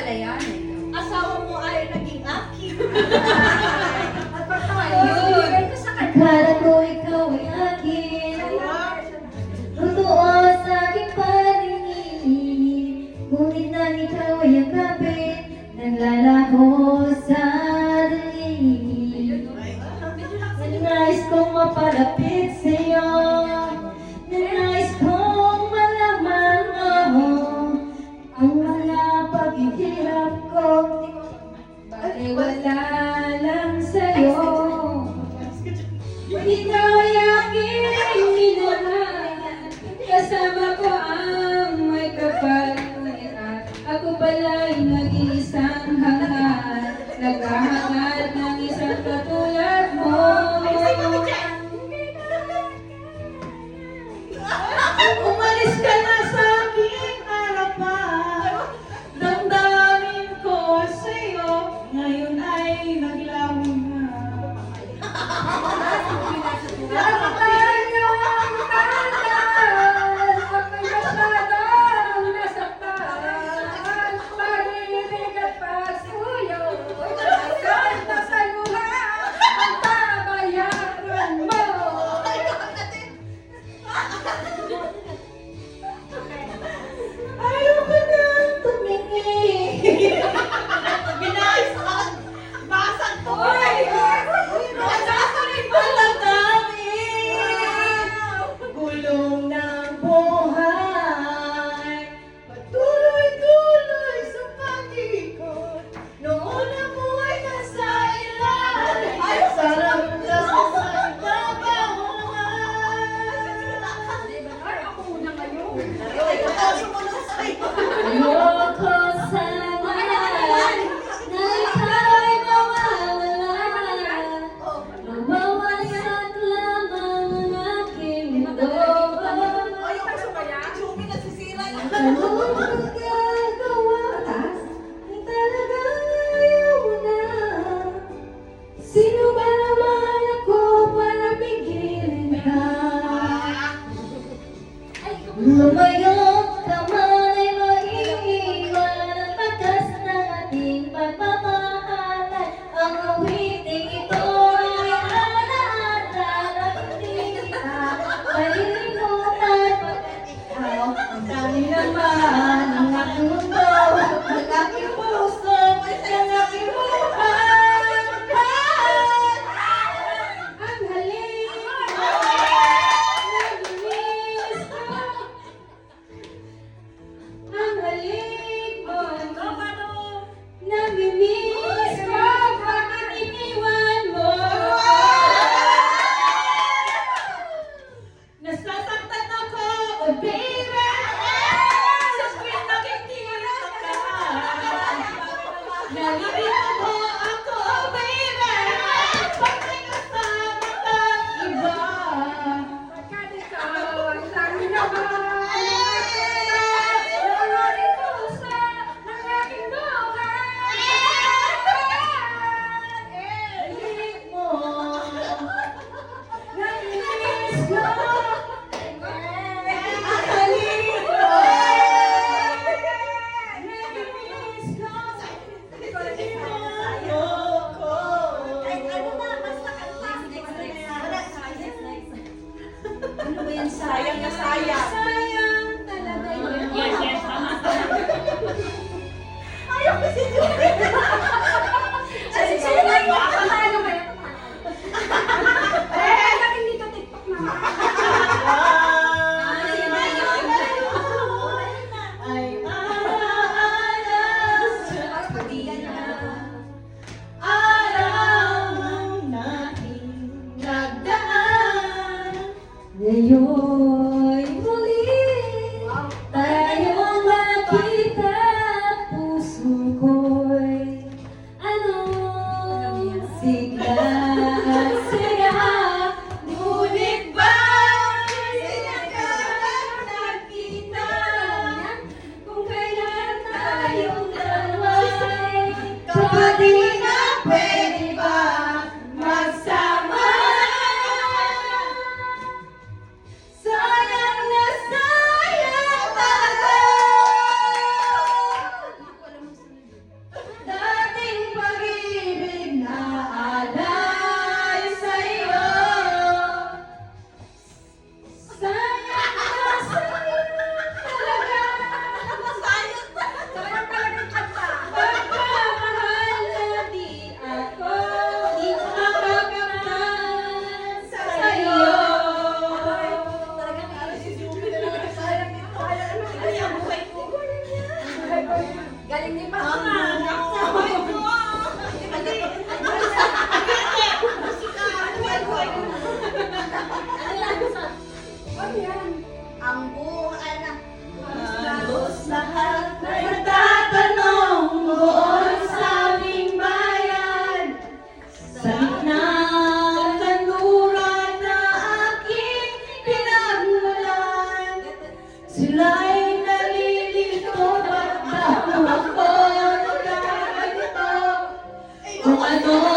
pala yan. Asawa mo ay naging akin. Ayun. Akala ko ikaw ay akin. Totoo sa aking paningin. Ngunit nang ikaw ay yakapin, naglalaho sa dilim. Nais kong mapalapit sa'yo. Nais kong malaman mo ang mga paghihirap ko. Baliwala lang sa'yo. Ikaw ay aking minahal. Kasama ko ang may kapalitan. Ako pala'y nag-iisang hangal. Naghahangad ng isang katulad mo. Umalis ka na sa aking harapan. Damdamin ko sa'yo, ngayon ay naglaho na. Nakakatahan niyo ang tagal. Ako'y masyadong nasaktan. Pag-ibig at pagsuyo, hanggang sa luha ang babayaran mo. Ayaw ko nang tumingin. Binasan! Basan to! Nasasalit ko lang namin. Gulong ng buhay. Patuloy-tuloy sa pag-ikot. Noon ako ay nasa ilalim. Sarap ka sa Ayoko sana na ikaw'y mawawala. Mawawasak lamang ang aking mundo. Anong magagawa? Ay talagang ayaw mo na. Sino ba naman ako para pigilin ka? Lumayo ka man ay maiiwan ang batas ng ating pagmamahalan. Ang awiting ito ay alaala at hindi kita malilimutan. Pagkat ikaw ang dami naman ng aking mundo, ng aking puso, ng aking buhay. Ang halik mo, nag-inis ko. Ang halik mo, namimiss ko, bakit iniwan mo? Nasasaktan ako, oh baby! Sa screen nakikita ka. Nalilito mo ako, oh baby! Pag may kasama kang iba. Pagkat ikaw ang dami naman ng aking puso, ng aking buhay. Halik mo. Namimiss ko. Ang halik mo. Namimiss ko. Ang buhay na halos lahat na nagtatanong buon sa aming bayan. Sa gitna ng kanluran na aking pinagmulan, sila'y nalilito at ako nagkaganito. Kung ano